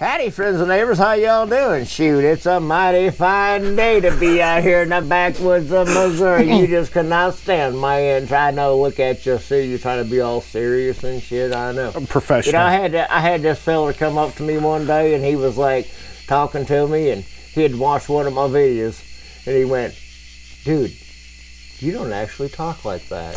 Howdy, friends and neighbors. How y'all doing? Shoot, it's a mighty fine day to be out here in the backwoods of Missouri. You just could not stand my end. Try to look at you, see you're trying to be all serious and shit. I know. I'm professional. You know, I had this fella come up to me one day, and he was like talking to me, and he had watched one of my videos, and he went, "Dude, you don't actually talk like that."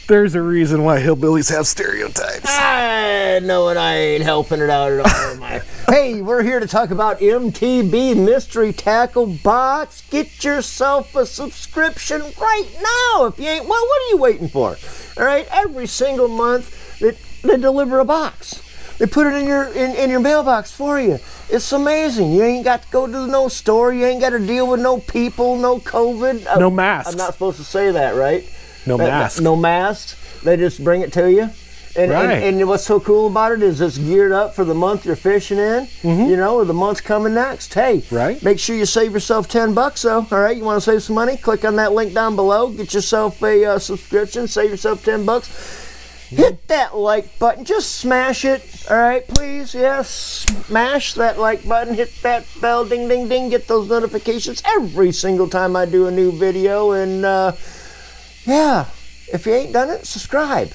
There's a reason why hillbillies have stereotypes. I know, and I ain't helping it out at all, am I? Hey, we're here to talk about MTB Mystery Tackle Box. Get yourself a subscription right now. If you ain't, well, what are you waiting for? All right, every single month they deliver a box. They put it in your mailbox for you. It's amazing. You ain't got to go to no store. You ain't got to deal with no people, no COVID. No masks. I'm not supposed to say that, right? No masks. No masks. They just bring it to you. And what's so cool about it is it's geared up for the month you're fishing in, you know, or the month's coming next. Hey, make sure you save yourself $10 though. All right, you want to save some money? Click on that link down below. Get yourself a subscription. Save yourself $10. Hit that like button. Just smash it. All right, please. Yes, smash that like button. Hit that bell. Ding, ding, ding. Get those notifications every single time I do a new video. And yeah, if you ain't done it, subscribe.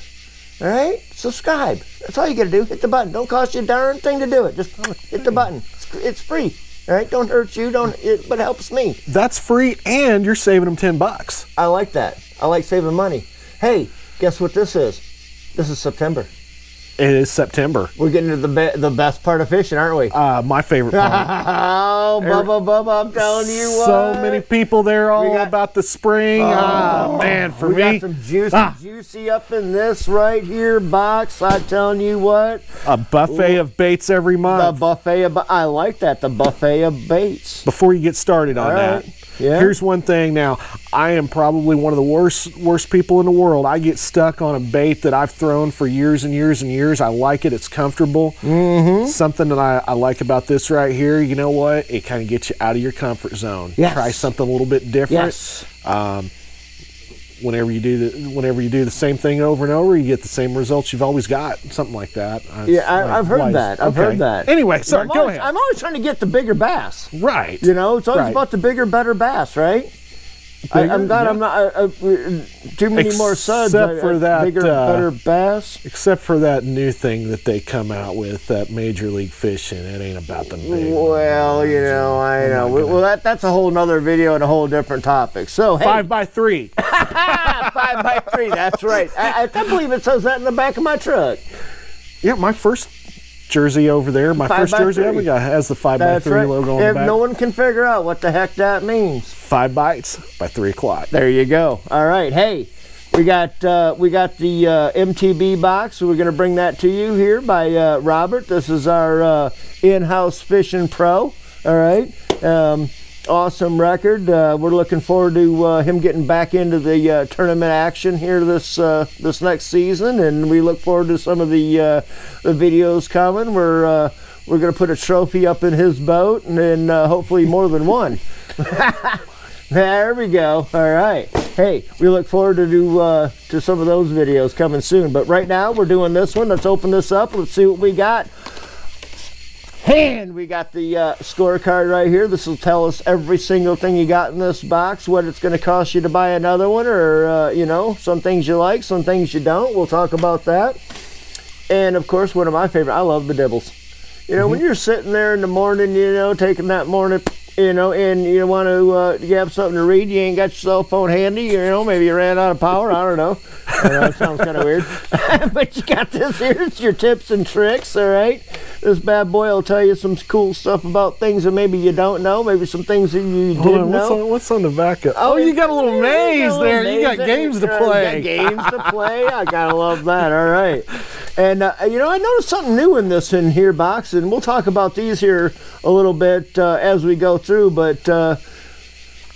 All right, subscribe. That's all you gotta do. Hit the button. Don't cost you a darn thing to do it. Just hit the button. It's free. All right, don't hurt you. But it helps me. That's free, and you're saving them $10. I like that. I like saving money. Hey, guess what this is? This is September. It is September. We're getting to the best part of fishing, aren't we? My favorite part. Oh, Bubba, I'm telling you what. So many people there all about the spring. Oh, man, for me. We got some juicy up in this right here box. I'm telling you what. A buffet of baits every month. The buffet of, I like that, the buffet of baits. Before you get started on that, here's one thing now. I am probably one of the worst people in the world. I get stuck on a bait that I've thrown for years and years and years. I like it. It's comfortable. Something that I like about this right here, you know what? It kind of gets you out of your comfort zone. Try something a little bit different. Whenever you do the same thing over and over, you get the same results you've always got. Something like that. I've heard that. I've heard that. Anyway, sorry, go ahead. I'm always trying to get the bigger bass. Right. You know, it's always about the bigger, better bass, right? I'm glad I'm not too many more suds. Except for that bigger, better bass. Except for that new thing that they come out with, that Major League Fishing. It ain't about the big. Well, you know, I know. Well, that's a whole nother video and a whole different topic. So, hey, 5x3. 5x3. That's right. I believe it says that in the back of my truck. Yeah, my first jersey over there, my first jersey ever got has the 5x3 logo on the back. No one can figure out what the heck that means. 5 bites by 3 o'clock. There you go. All right, hey, we got the MTB box. So we're going to bring that to you here by Robert. This is our in-house fishing pro. All right, awesome record. We're looking forward to him getting back into the tournament action here this next season, and we look forward to some of the videos coming. We're going to put a trophy up in his boat, and then hopefully more than one. There we go. All right. Hey, we look forward to some of those videos coming soon. But right now we're doing this one. Let's open this up. Let's see what we got. And we got the scorecard right here. This will tell us every single thing you got in this box, what it's going to cost you to buy another one, or you know, some things you like, some things you don't. We'll talk about that. And of course, one of my favorite, I love the dibbles. You know, when you're sitting there in the morning, you know, taking that morning, you know, and you want to you have something to read, you ain't got your cell phone handy, you know, maybe you ran out of power, I don't know. That sounds kind of weird. But you got this here, it's your tips and tricks, all right? This bad boy will tell you some cool stuff about things that maybe you don't know, maybe some things that you didn't know. What's on the back of? Oh, you got a little maze there. You got games to play. Games to play. I gotta love that. All right. And you know, I noticed something new in here box, and we'll talk about these here a little bit as we go through. But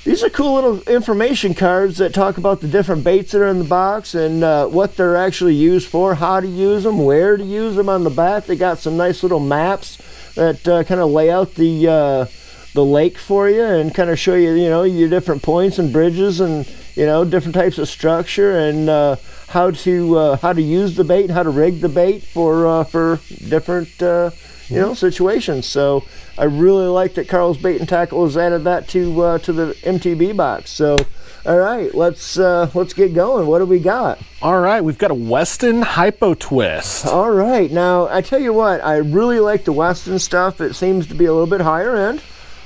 these are cool little information cards that talk about the different baits that are in the box and what they're actually used for, how to use them, where to use them on the back. They got some nice little maps that kind of lay out the lake for you and kind of show you, you know, your different points and bridges and you know, different types of structure and how to use the bait and how to rig the bait for different you know, situations. So I really like that Carl's Bait and Tackle has added that to the MTB box. So all right, let's get going. What do we got? All right, we've got a Weston Hypo Twist. All right, now I tell you what, I really like the Weston stuff. It seems to be a little bit higher end.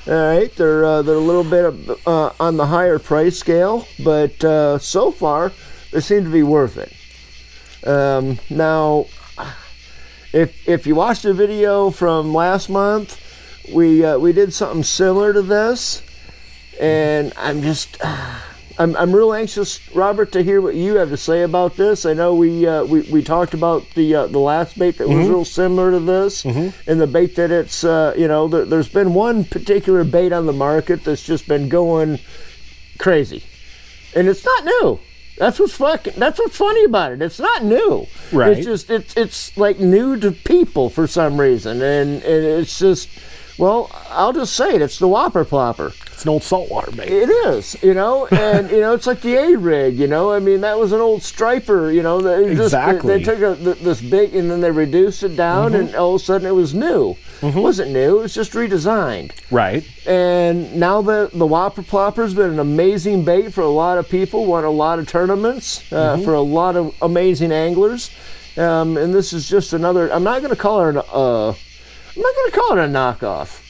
All right, they're a little bit on the higher price scale, but so far they seem to be worth it. Now, if you watched the video from last month, we did something similar to this, and I'm real anxious, Robert, to hear what you have to say about this. I know we talked about the last bait that was real similar to this, and the bait that it's you know, there's been one particular bait on the market that's just been going crazy, and it's not new. That's what's funny about it. It's not new. Right. It's just it's like new to people for some reason, and it's just, well, I'll just say it. It's the Whopper Plopper. It's an old saltwater bait. It is, you know, and you know, it's like the A-rig, you know. I mean, that was an old striper, you know. They took this bait and then they reduced it down, and all of a sudden it was new. It wasn't new. It was just redesigned. Right. And now the Whopper Plopper's been an amazing bait for a lot of people. Won a lot of tournaments for a lot of amazing anglers. And this is just another. I'm not going to call it a knockoff.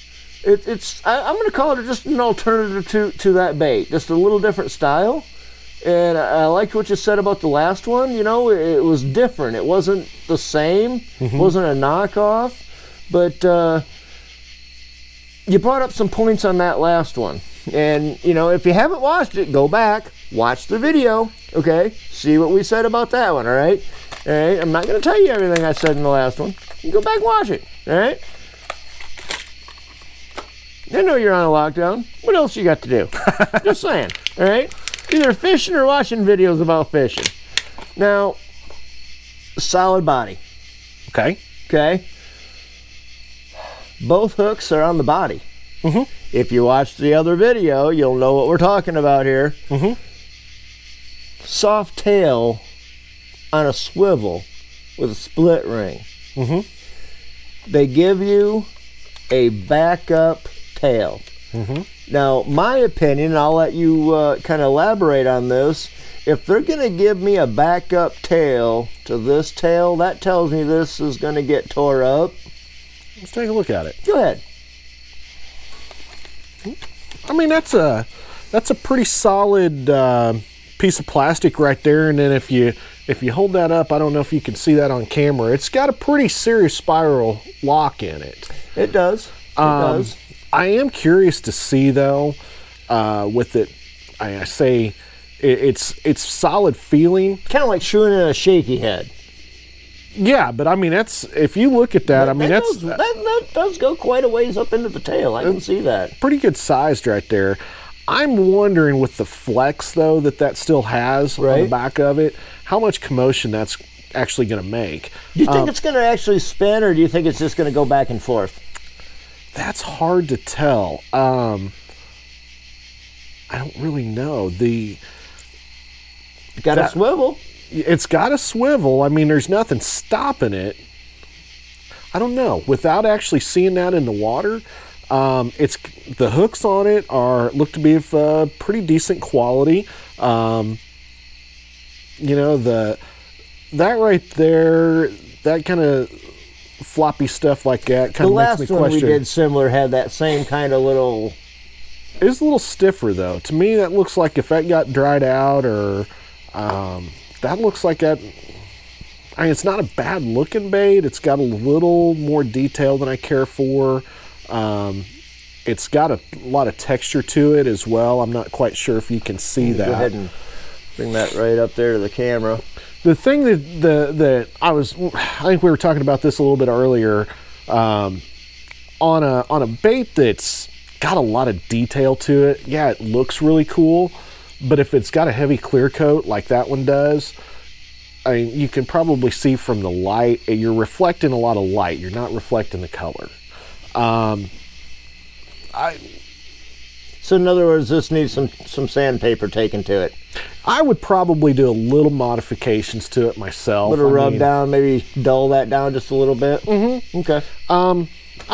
I'm going to call it just an alternative to that bait, just a little different style. And I liked what you said about the last one. You know, it was different. It wasn't the same. It wasn't a knockoff. But you brought up some points on that last one. And, you know, if you haven't watched it, go back, watch the video, okay? See what we said about that one, all right? All right, I'm not going to tell you everything I said in the last one. You go back and watch it, all right? I know you're on a lockdown. What else you got to do? Just saying, all right? Either fishing or watching videos about fishing. Now, solid body. Okay. Okay. Both hooks are on the body. If you watch the other video, you'll know what we're talking about here. Soft tail on a swivel with a split ring. They give you a backup tail. Now, my opinion, and I'll let you kind of elaborate on this. If they're going to give me a backup tail to this tail, that tells me this is going to get tore up. Let's take a look at it. Go ahead. I mean, that's a pretty solid piece of plastic right there. And then if you hold that up, I don't know if you can see that on camera. It's got a pretty serious spiral lock in it. It does. It does. I am curious to see though, with it. I say it's solid feeling. Kind of like shoeing in a shaky head. Yeah, but I mean, that's, if you look at that, I mean, that does go quite a ways up into the tail. I can see that. Pretty good sized right there. I'm wondering with the flex though that still has on the back of it, how much commotion that's actually going to make. Do you think it's going to actually spin, or do you think it's just going to go back and forth? That's hard to tell. I don't really know. Got a swivel. It's got a swivel. I mean, there's nothing stopping it. I don't know. Without actually seeing that in the water, it's the hooks on it look to be of pretty decent quality. You know, that right there, that kind of floppy stuff like that kind of makes me question. The last one we did similar had that same kind of little. It's a little stiffer though. To me, that looks like if that got dried out, or that looks like that. I mean, it's not a bad looking bait. It's got a little more detail than I care for. It's got a lot of texture to it as well. I'm not quite sure if you can see that. Go ahead and bring that right up there to the camera. The thing that I think we were talking about this a little bit earlier, on a bait that's got a lot of detail to it. Yeah, it looks really cool, but if it's got a heavy clear coat like that one does, I mean, you can probably see from the light, you're reflecting a lot of light. You're not reflecting the color. So in other words, this needs some sandpaper taken to it. I would probably do a little modifications to it myself. A little rub down, maybe dull that down just a little bit. Mm-hmm. Okay. I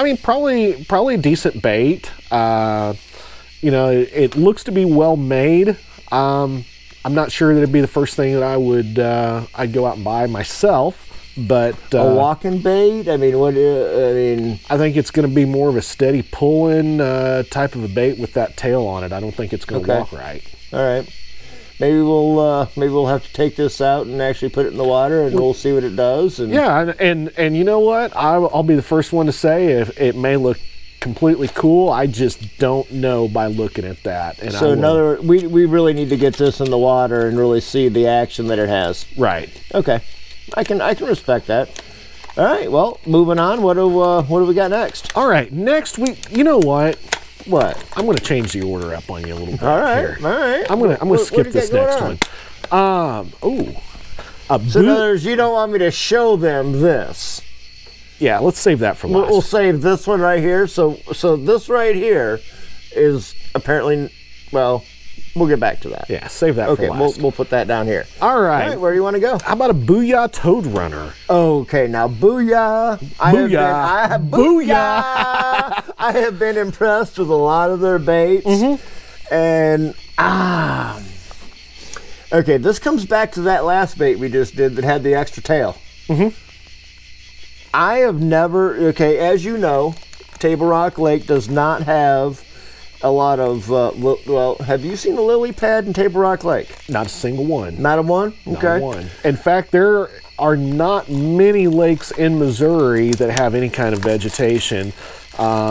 mean, probably a decent bait. You know, it looks to be well made. I'm not sure that it'd be the first thing that I would I'd go out and buy myself. But a walking bait? I mean, I think it's going to be more of a steady pulling type of a bait with that tail on it. I don't think it's going to walk right. All right. Maybe we'll have to take this out and actually put it in the water, and we'll see what it does. And yeah, and you know what? I'll be the first one to say if it may look completely cool. I just don't know by looking at that. And so we really need to get this in the water and really see the action that it has. Right. Okay. I can respect that. All right. Well, moving on. What do we got next? All right. Next week. You know what? What? I'm going to change the order up on you a little bit. All right. Here. All right. I'm going to skip this next one. So in other words, you don't want me to show them this. Yeah, let's save that for last. We'll save this one right here. So this right here is apparently, well, we'll get back to that. Yeah, save that for last. We'll put that down here. All right. Where do you want to go? How about a Booyah Toad Runner? Okay, now Booyah. Booyah. I have been impressed with a lot of their baits. Mm-hmm. And, okay, this comes back to that last bait we just did that had the extra tail. Mm-hmm. I have never, as you know, Table Rock Lake does not have a lot of, well, have you seen a lily pad in Table Rock Lake? Not a single one. Not a one? Okay. Not a one. In fact, there are not many lakes in Missouri that have any kind of vegetation.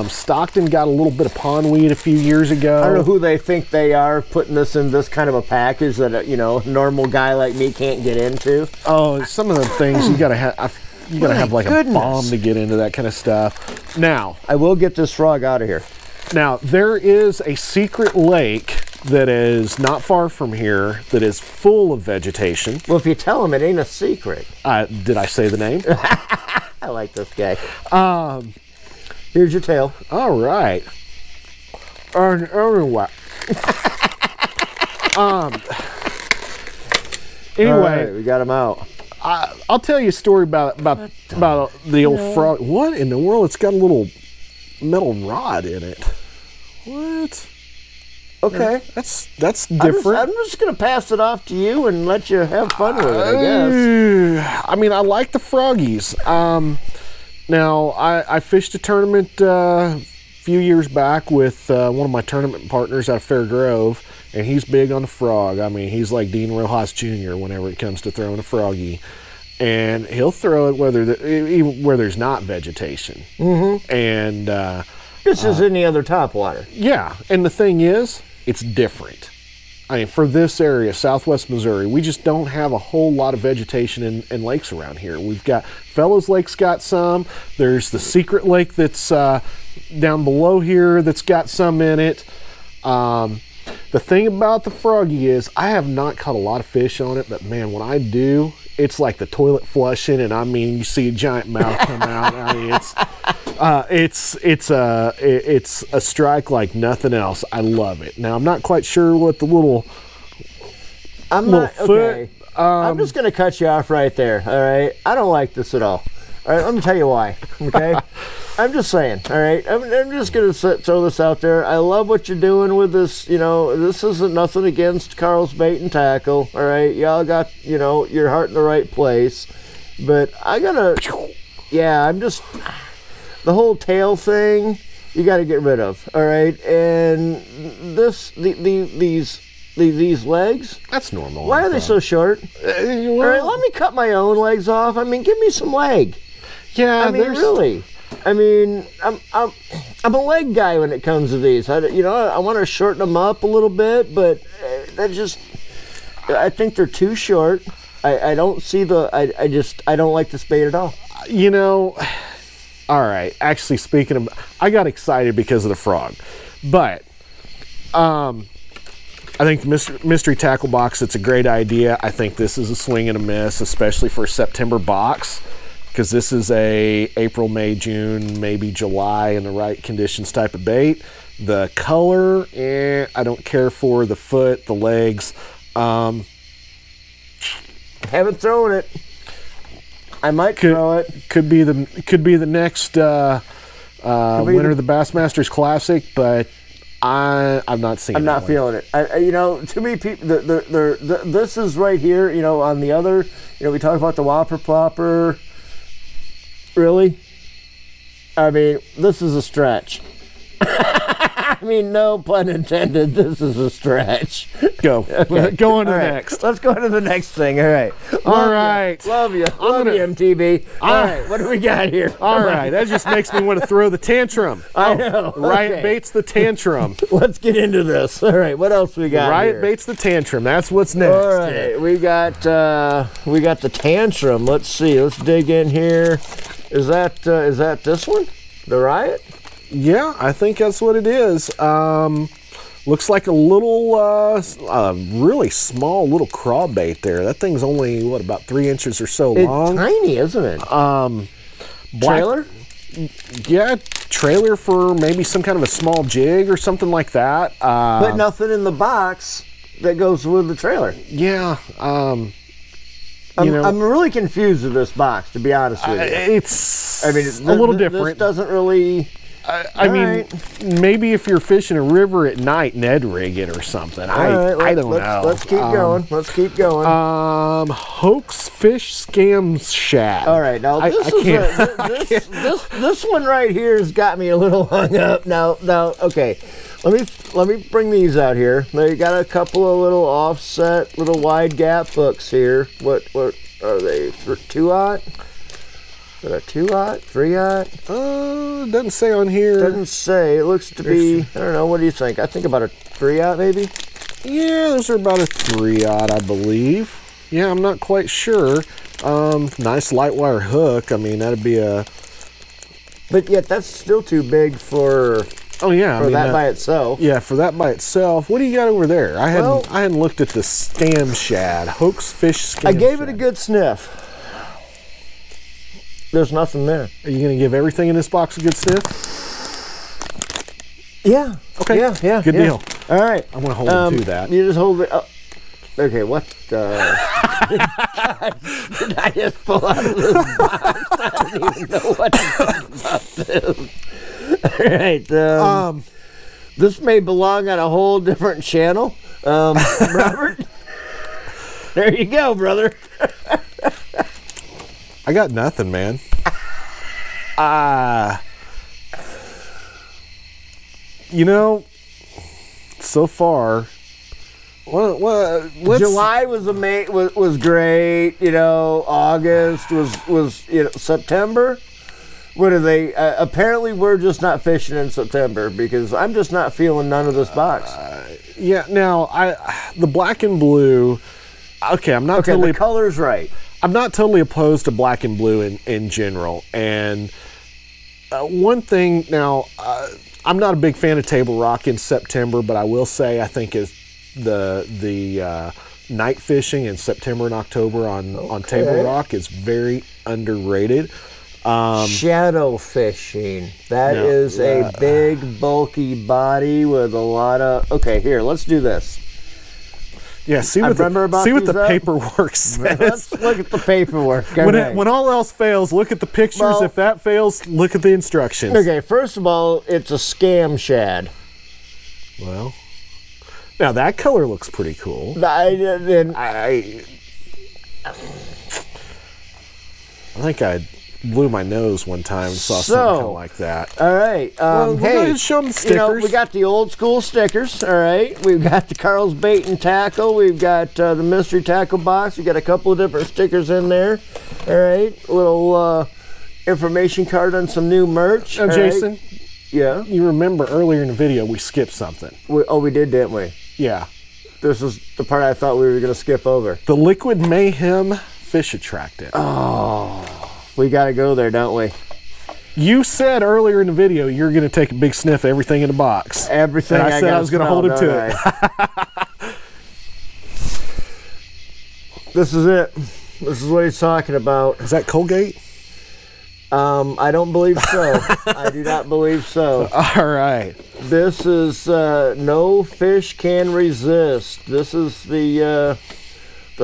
Stockton got a little bit of pondweed a few years ago. I don't know who they think they are putting this in this kind of a package that a normal guy like me can't get into. Oh, some of the things you gotta have. You gotta have like a bomb to get into that kind of stuff. Now, I will get this frog out of here. Now, there is a secret lake that is not far from here that is full of vegetation. Well, if you tell them, it ain't a secret. Did I say the name? I like this guy. Here's your tail. All right. Anyway, right, we got him out. I'll tell you a story about the old frog. What in the world? It's got a little metal rod in it. What? Okay. That's different. I'm just going to pass it off to you and let you have fun with it, I guess. I mean, I like the froggies. Now, I fished a tournament a few years back with one of my tournament partners out of Fair Grove, and he's big on the frog. I mean, he's like Dean Rojas Jr. whenever it comes to throwing a froggy. And he'll throw it even where there's not vegetation. Mm-hmm. And just as any other topwater. Yeah, and the thing is, it's different. I mean, for this area, southwest Missouri, we just don't have a whole lot of vegetation in lakes around here. We've got Fellows Lake's got some. There's the Secret Lake that's down below here that's got some in it. The thing about the froggy is I have not caught a lot of fish on it, but man, when I do, it's like the toilet flushing, and I mean, you see a giant mouth come out. I mean, it's a strike like nothing else. I love it. Now, I'm not quite sure what the little foot. Okay. I'm just going to cut you off right there. All right, I don't like this at all. All right, let me tell you why. Okay, I'm just saying. All right, I'm just going to throw this out there. I love what you're doing with this. This isn't nothing against Carl's Bait and Tackle. All right, y'all got your heart in the right place, but I'm just the whole tail thing. You got to get rid of. All right, and these legs. That's normal. Why are they so short? All right, let me cut my own legs off. I mean, give me some leg. Yeah, I mean, really. I mean, I'm a leg guy when it comes to these. I want to shorten them up a little bit, but I think they're too short. I don't see I don't like this bait at all. All right. Actually, speaking of, I got excited because of the frog, but I think the mystery tackle box, it's a great idea. I think this is a swing and a miss, especially for a September box, because this is a April, May, June, maybe July in the right conditions type of bait. The color, I don't care for. The foot, the legs. Haven't thrown it. I might throw it. Could be the next winner of the Bassmasters Classic, but I'm not seeing. I'm not feeling it. You know, too many people. This is right here. You know, on the other. You know, we talk about the Whopper Plopper. Really? I mean, this is a stretch. I mean, no pun intended. This is a stretch. Go. Okay. Go on to the right. next. Let's go to the next thing. All right. All right. Love you. Love you, MTB. All right. What do we got here? All right. That just makes me want to throw the tantrum. I know. Riot baits the tantrum. Let's get into this. All right. What else we got Riot here? baits the tantrum. That's what's next. All right. We got the tantrum. Let's see. Let's dig in here. Is that this one? The Riot? Yeah, I think that's what it is. Looks like a little, really small little crawbait there. That thing's only, what, about 3 inches or so long? It's tiny, isn't it? Trailer? Yeah, trailer for maybe some kind of a small jig or something like that. But nothing in the box that goes with the trailer. Yeah. I'm really confused with this box, to be honest with you. It's a little different. This doesn't really... I mean, maybe if you're fishing a river at night, Ned rig it or something. I don't know. Let's keep going. Let's keep going. Hoax fish scams shad. All right, now this one right here has got me a little hung up. Now, okay. Let me bring these out here. Now you got a couple of little offset, little wide gap hooks here. What are they? 2-aught? Is that a 2-aught? 3-aught? Doesn't say on here. Doesn't say. It looks to be, I don't know, what do you think? I think about a 3-aught maybe? Yeah, those are about a 3-aught, I believe. Yeah, I'm not quite sure. Nice light wire hook. I mean, that'd be a... But yet, that's still too big for... Oh yeah, for that by itself. Yeah, for that by itself. What do you got over there? I hadn't looked at the scam shad. Hoax fish scam I gave shad. it a good sniff. There's nothing there. Are you going to give everything in this box a good sniff? Yeah. Okay. Yeah. Good deal. All right. I'm going to hold it to that. You just hold it. Okay. What? Did I just pull out of this box? I don't even know what to think about this. All right. This may belong on a whole different channel. Robert. There you go, brother. I got nothing, man. You know, so far, July was great. You know, August was September. What are they? Apparently, we're just not fishing in September because I'm just not feeling none of this box. Yeah. Now, the black and blue. Okay, I'm not totally. The color's right. I'm not totally opposed to black and blue in general. And one thing now, I'm not a big fan of Table Rock in September, but I will say I think is the night fishing in September and October on Table Rock is very underrated. Shadow fishing. That is a big, bulky body with a lot of... Okay, here, let's do this. Yeah, see what the paperwork says. Let's look at the paperwork. When all else fails, look at the pictures. Well, if that fails, look at the instructions. Okay, first of all, it's a scam shad. Well, now that color looks pretty cool. I think I blew my nose one time and saw something like that. All right. Hey, show them the stickers. You know, we got the old school stickers. All right. We've got the Carl's Bait and Tackle. We've got the Mystery Tackle Box. We got a couple of different stickers in there. All right. A little information card on some new merch. Oh, Jason. Right. Yeah. You remember earlier in the video we skipped something. We did, didn't we? Yeah. This is the part I thought we were going to skip over. The Liquid Mayhem Fish Attractant. Oh. We got to go there, don't we? You said earlier in the video you're going to take a big sniff of everything in the box. Everything. And I said I was going to hold him to it. This is it. This is what he's talking about. Is that Colgate? I don't believe so. I do not believe so. All right. This is No Fish Can Resist. This is the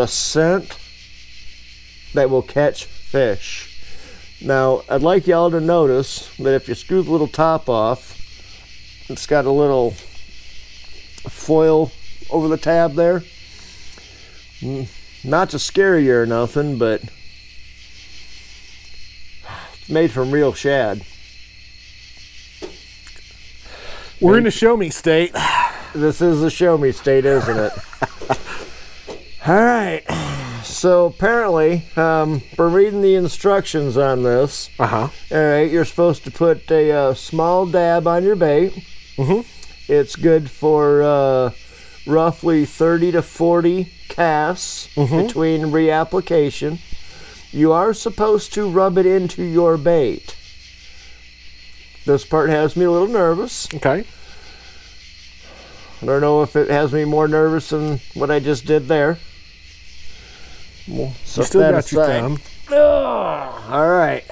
scent that will catch fish. Now, I'd like y'all to notice that if you screw the little top off, it's got a little foil over the tab there. Not to scare you or nothing, but it's made from real shad. We're in a show me state. This is a show me state, isn't it? All right. So apparently, for reading the instructions on this, all right, you're supposed to put a small dab on your bait. It's good for roughly 30 to 40 casts between reapplication. You are supposed to rub it into your bait. This part has me a little nervous. Okay. I don't know if it has me more nervous than what I just did there. Well, you still got your thumb. All right.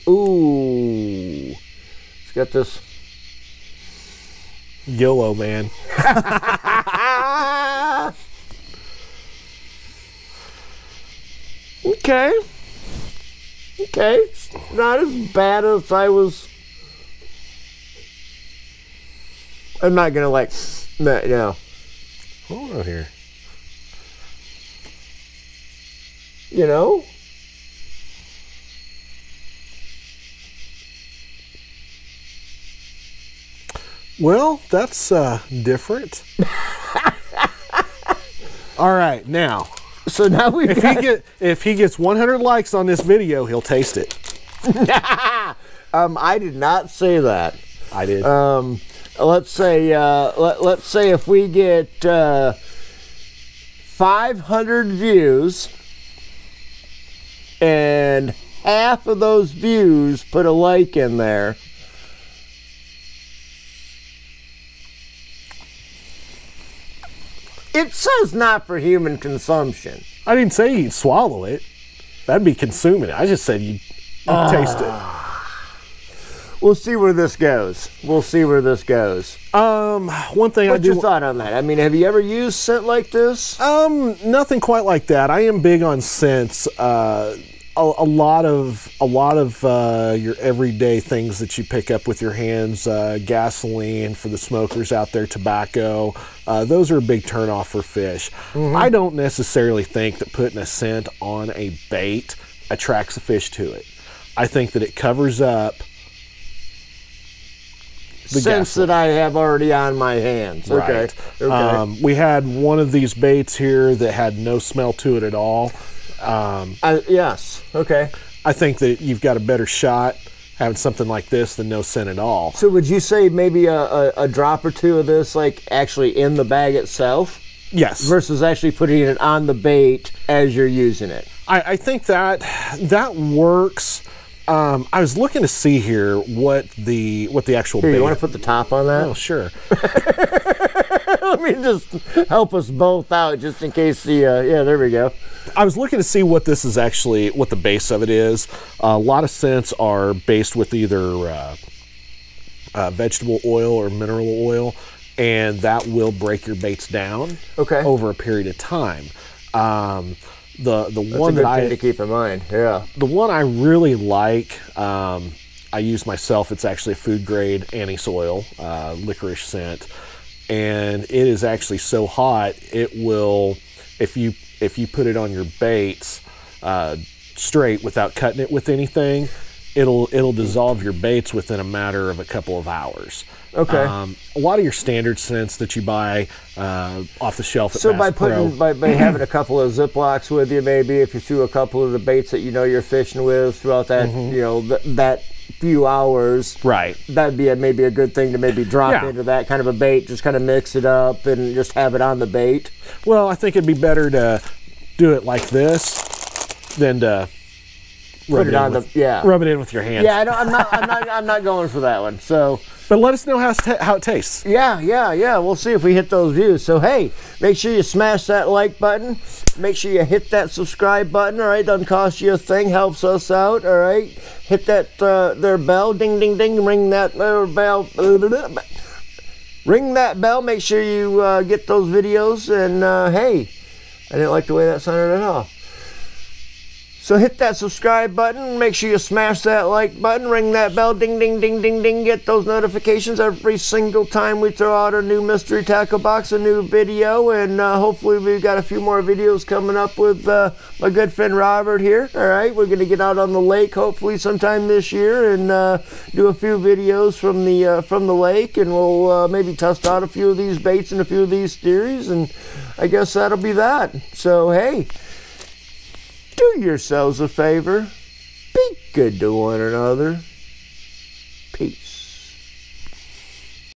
Ooh. It's got this. YOLO, man. Okay. Okay. It's not as bad as I was. I'm not going to like. No. Hold on here. You know? Well, that's different. All right, now. So now we if he gets 100 likes on this video, he'll taste it. I did not say that. I did. Let's say let's say if we get 500 views and half of those views put a like in there, it says not for human consumption. I didn't say you'd swallow it. That'd be consuming it. I just said you'd taste it. We'll see where this goes. We'll see where this goes. One thing What's your thought on that? I mean, have you ever used scent like this? Nothing quite like that. I am big on scents. A lot of your everyday things that you pick up with your hands, gasoline for the smokers out there, tobacco, those are a big turnoff for fish. I don't necessarily think that putting a scent on a bait attracts a fish to it. I think that it covers up the scents that I have already on my hands. Right. Okay. We had one of these baits here that had no smell to it at all. Yes. Okay. I think that you've got a better shot having something like this than no scent at all. So would you say maybe a drop or two of this, like actually in the bag itself? Yes. Versus actually putting it on the bait as you're using it. I think that works. I was looking to see here what the actual bait. You want to put the top on that? Oh, sure. Let me just help us both out, just in case the yeah, there we go. I was looking to see what this is actually, what the base of it is. A lot of scents are based with either vegetable oil or mineral oil, and that will break your baits down over a period of time. That's one a good thing to keep in mind. Yeah. The one I really like, I use myself. It's actually a food grade anise oil, licorice scent, and it is actually so hot it will, if you put it on your baits straight without cutting it with anything, it'll dissolve your baits within a matter of a couple of hours. Okay. A lot of your standard scents that you buy off the shelf at so Bass Pro. by having a couple of Ziplocs with you, maybe if you threw a couple of the baits that you know you're fishing with throughout that that few hours, right? That'd be maybe a good thing to maybe drop into that kind of a bait, just kind of mix it up and just have it on the bait. Well, I think it'd be better to do it like this than to put it on rub it in with your hand. Yeah, I'm not going for that one. So, but let us know how it tastes. Yeah. We'll see if we hit those views. So hey, make sure you smash that like button. Make sure you hit that subscribe button. All right, doesn't cost you a thing. Helps us out. All right, hit that their bell. Ding ding ding. Ring that bell. Ring that bell. Make sure you get those videos. And hey, I didn't like the way that sounded at all. So hit that subscribe button. Make sure you smash that like button. Ring that bell. Ding, ding, ding, ding, ding. Get those notifications every single time we throw out a new mystery tackle box, a new video. And hopefully we've got a few more videos coming up with my good friend Robert here. All right, we're going to get out on the lake hopefully sometime this year and do a few videos from the lake. And we'll maybe test out a few of these baits and a few of these theories. And I guess that'll be that. So, hey. Do yourselves a favor. Be good to one another.